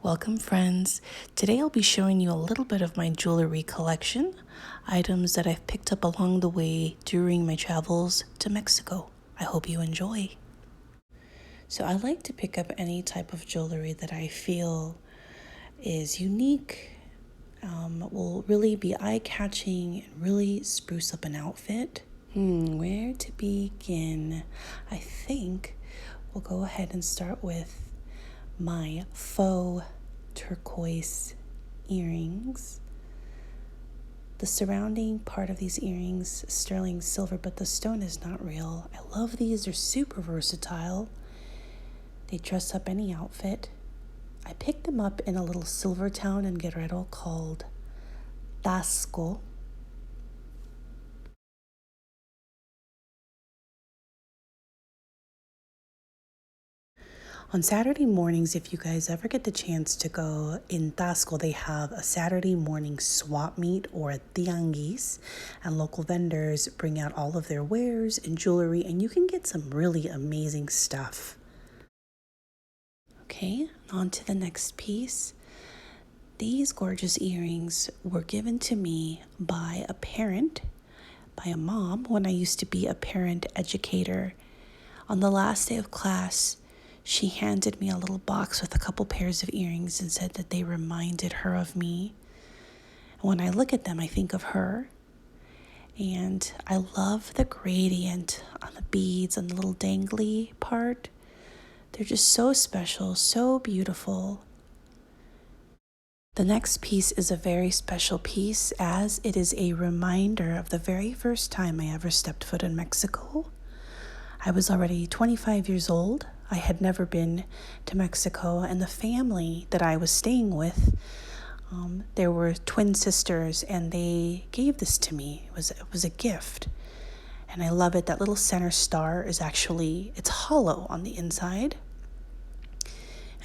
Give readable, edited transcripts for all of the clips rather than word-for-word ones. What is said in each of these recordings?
Welcome, friends. Today I'll be showing you a little bit of my jewelry collection, items that I've picked up along the way during my travels to Mexico. I hope you enjoy. So I like to pick up any type of jewelry that I feel is unique, will really be eye-catching and really spruce up an outfit. Where to begin? I think we'll go ahead and start with my faux turquoise earrings. The surrounding part of these earrings is sterling silver, but the stone is not real. I love these. They're super versatile. They dress up any outfit. I picked them up in a little silver town in Guerrero called Tasco. On Saturday mornings, if you guys ever get the chance to go in Tasco, they have a Saturday morning swap meet or a tianguis, and local vendors bring out all of their wares and jewelry, and you can get some really amazing stuff. Okay, on to the next piece. These gorgeous earrings were given to me by a parent, by a mom, when I used to be a parent educator. On the last day of class, she handed me a little box with a couple pairs of earrings and said that they reminded her of me. When I look at them, I think of her. And I love the gradient on the beads and the little dangly part. They're just so special, so beautiful. The next piece is a very special piece, as it is a reminder of the very first time I ever stepped foot in Mexico. I was already 25 years old. I had never been to Mexico, and the family that I was staying with, there were twin sisters, and they gave this to me. It was a gift, and I love it. That little center star is actually, it's hollow on the inside,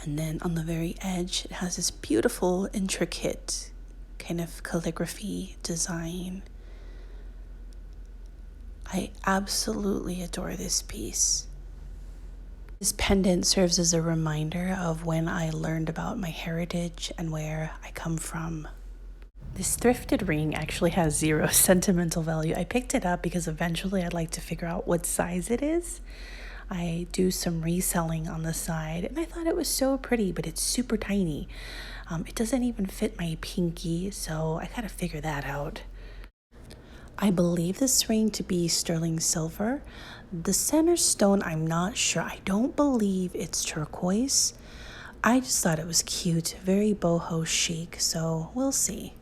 and then on the very edge, it has this beautiful, intricate kind of calligraphy design. I absolutely adore this piece. This pendant serves as a reminder of when I learned about my heritage and where I come from. This thrifted ring actually has zero sentimental value. I picked it up because eventually I'd like to figure out what size it is. I do some reselling on the side, and I thought it was so pretty, but it's super tiny. It doesn't even fit my pinky, so I gotta figure that out. I believe this ring to be sterling silver. The center stone, I'm not sure. I don't believe it's turquoise. I just thought it was cute, very boho chic, so we'll see.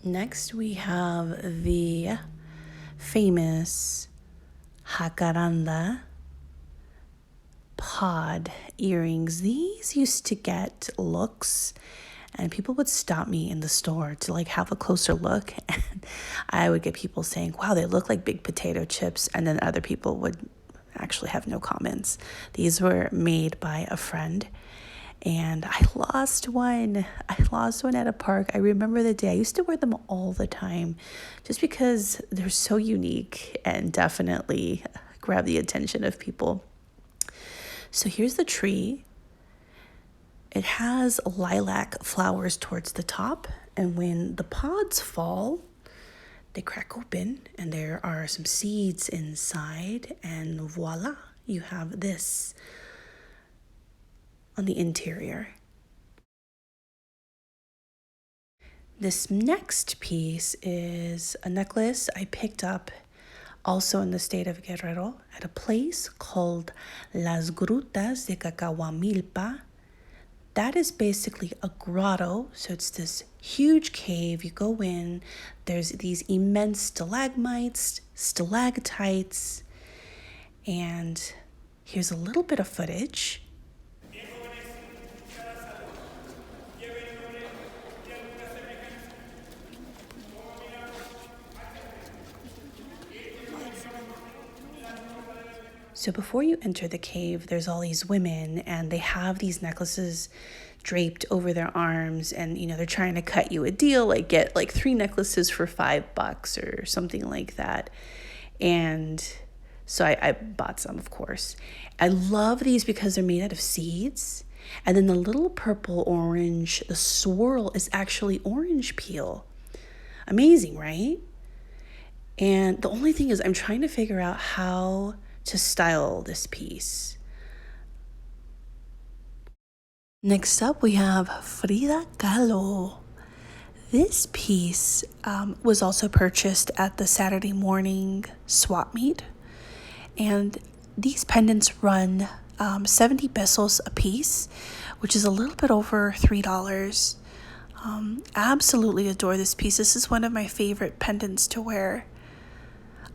Next, we have the famous jacaranda pod earrings. These used to get looks, and people would stop me in the store to have a closer look, and I would get people saying, wow, they look like big potato chips, and then other people would actually have no comments. These were made by a friend, and I lost one at a park. I remember the day. I used to wear them all the time just because they're so unique and definitely grab the attention of people. So here's the tree. It has lilac flowers towards the top, and when the pods fall, they crack open, and there are some seeds inside, and voila, you have this on the interior. This next piece is a necklace I picked up also in the state of Guerrero at a place called Las Grutas de Cacahuamilpa. That is basically a grotto. So it's this huge cave. You go in, there's these immense stalagmites, stalactites, and here's a little bit of footage. So before you enter the cave, there's all these women, and they have these necklaces draped over their arms, and they're trying to cut you a deal, get 3 necklaces for $5 or something like that. And so I bought some, of course. I love these because they're made out of seeds, And then the little purple orange, the swirl is actually orange peel. Amazing, right? And the only thing is I'm trying to figure out how to style this piece. Next up, we have Frida Kahlo. This piece was also purchased at the Saturday morning swap meet. And these pendants run 70 pesos a piece, which is a little bit over $3. Absolutely adore this piece. This is one of my favorite pendants to wear.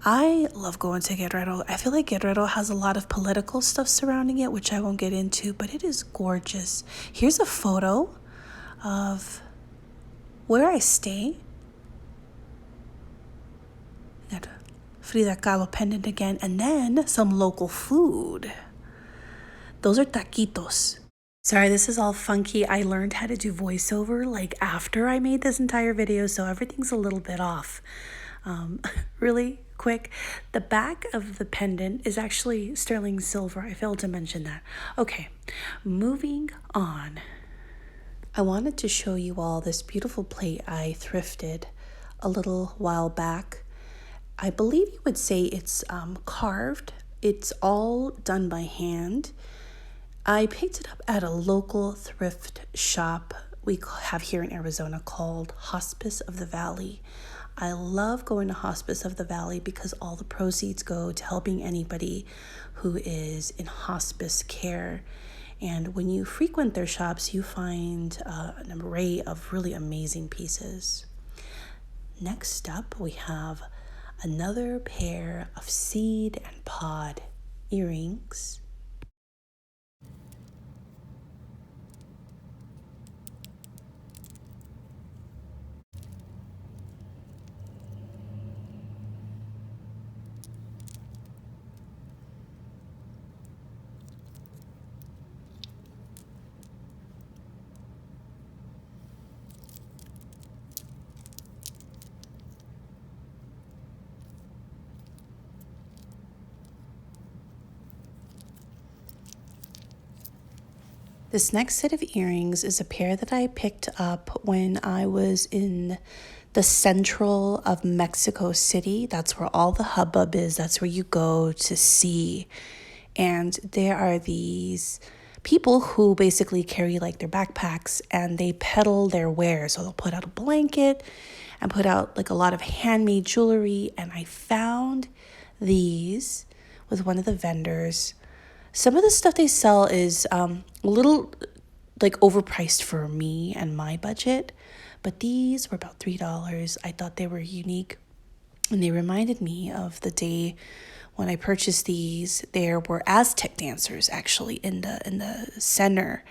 I love going to Guerrero. I feel like Guerrero has a lot of political stuff surrounding it, which I won't get into, but it is gorgeous. Here's a photo of where I stay. Got Frida Kahlo pendant again, and then some local food. Those are taquitos. Sorry, this is all funky. I learned how to do voiceover like after I made this entire video, so everything's a little bit off. Really quick, the back of the pendant is actually sterling silver. I failed to mention that. Okay, moving on. I wanted to show you all this beautiful plate I thrifted a little while back. I believe you would say it's carved. It's all done by hand. I picked it up at a local thrift shop we have here in Arizona called Hospice of the Valley. I love going to Hospice of the Valley because all the proceeds go to helping anybody who is in hospice care. And when you frequent their shops, you find an array of really amazing pieces. Next up, we have another pair of seed and pod earrings. This next set of earrings is a pair that I picked up when I was in the central of Mexico City. That's where all the hubbub is. That's where you go to see. And there are these people who basically carry like their backpacks and they peddle their wares. So they'll put out a blanket and put out like a lot of handmade jewelry. And I found these with one of the vendors. Some of the stuff they sell is a little like overpriced for me and my budget, but these were about $3. I thought they were unique and they reminded me of the day when I purchased these. There were Aztec dancers actually in the center,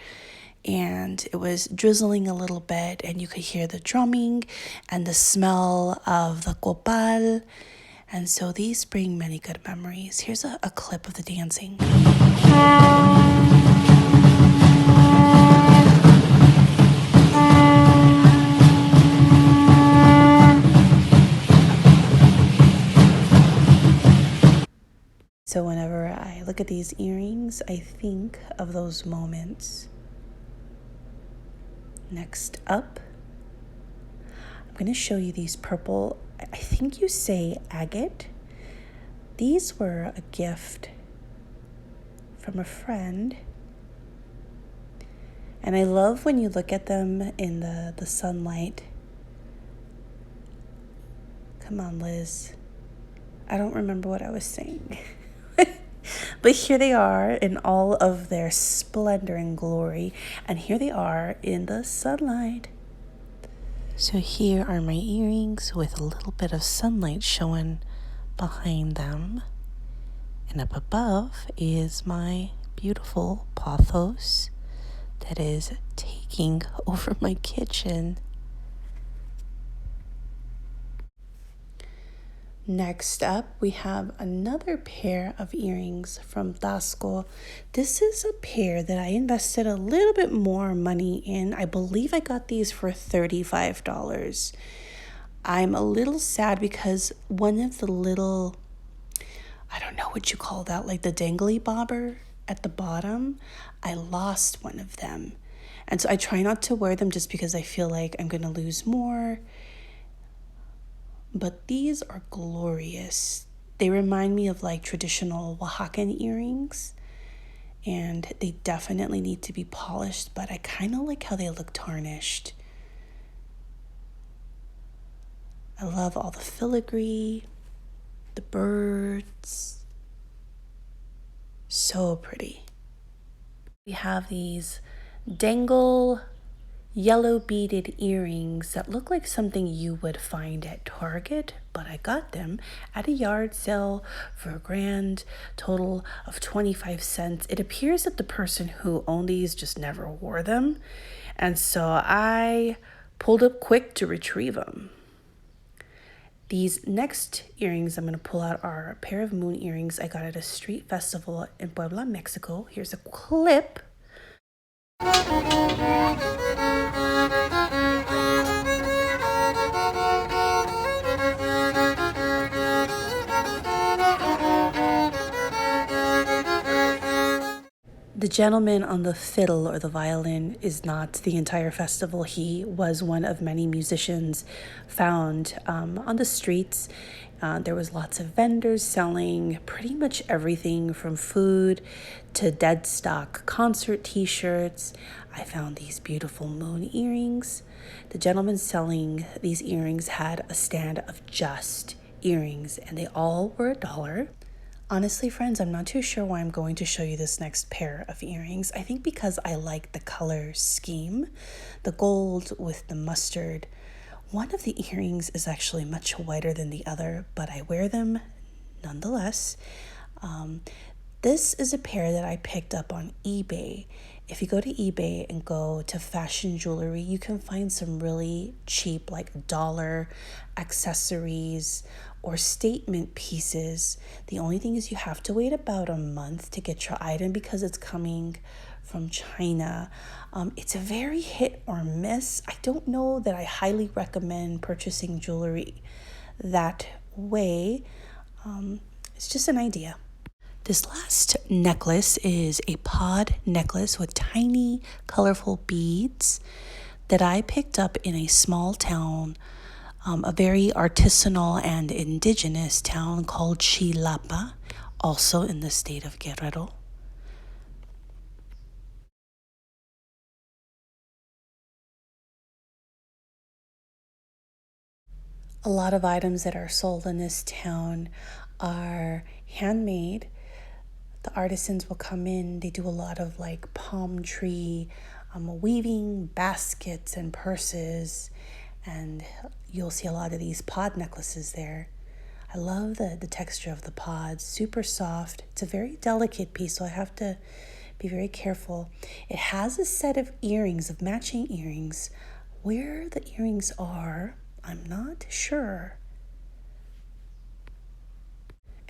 and it was drizzling a little bit and you could hear the drumming and the smell of the copal. And so these bring many good memories. Here's a clip of the dancing. So whenever I look at these earrings, I think of those moments. Next up, I'm going to show you these purple, I think you say agate. These were a gift from a friend. And I love when you look at them in the sunlight. Come on, Liz. I don't remember what I was saying. But here they are in all of their splendor and glory. And here they are in the sunlight. So here are my earrings with a little bit of sunlight showing behind them. And up above is my beautiful pothos that is taking over my kitchen. Next up, we have another pair of earrings from Tasco. This is a pair that I invested a little bit more money in. I believe I got these for $35. I'm a little sad because one of the little, I don't know what you call that, like the dangly bobber at the bottom, I lost one of them. And so I try not to wear them just because I feel like I'm going to lose more. But these are glorious. They remind me of like traditional Oaxacan earrings. And they definitely need to be polished, but I kind of like how they look tarnished. I love all the filigree, the birds. So pretty. We have these dangle yellow beaded earrings that look like something you would find at Target, but I got them at a yard sale for a grand total of 25 cents. It appears that the person who owned these just never wore them, and so I pulled up quick to retrieve them. These next earrings I'm going to pull out are a pair of moon earrings I got at a street festival in Puebla, Mexico. Here's a clip. The gentleman on the fiddle or the violin is not the entire festival. He was one of many musicians found on the streets. There was lots of vendors selling pretty much everything from food to dead stock concert t-shirts. I found these beautiful moon earrings. The gentleman selling these earrings had a stand of just earrings, and they all were $1. Honestly, friends, I'm not too sure why I'm going to show you this next pair of earrings. I think because I like the color scheme, the gold with the mustard. One of the earrings is actually much whiter than the other, but I wear them nonetheless. This is a pair that I picked up on eBay. If you go to eBay and go to fashion jewelry, you can find some really cheap, like dollar accessories or statement pieces. The only thing is you have to wait about a month to get your item because it's coming from China. It's a very hit or miss. I don't know that I highly recommend purchasing jewelry that way. It's just an idea. This last necklace is a pod necklace with tiny, colorful beads that I picked up in a small town, a very artisanal and indigenous town called Chilapa, also in the state of Guerrero. A lot of items that are sold in this town are handmade. The artisans will come in, they do a lot of like palm tree weaving baskets and purses, and you'll see a lot of these pod necklaces there. I love the texture of the pods, super soft. It's a very delicate piece, so I have to be very careful. It has a set of earrings, of matching earrings. Where the earrings are, I'm not sure.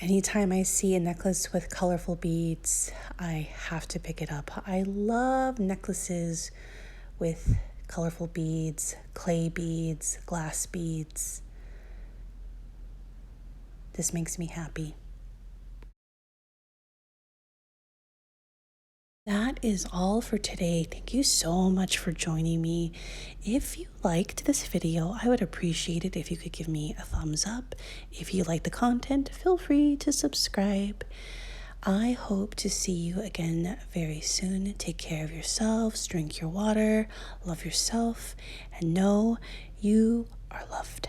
Anytime I see a necklace with colorful beads, I have to pick it up. I love necklaces with colorful beads, clay beads, glass beads. This makes me happy. That is all for today. Thank you so much for joining me. If you liked this video, I would appreciate it if you could give me a thumbs up. If you like the content, feel free to subscribe. I hope to see you again very soon. Take care of yourselves, drink your water, love yourself, and know you are loved.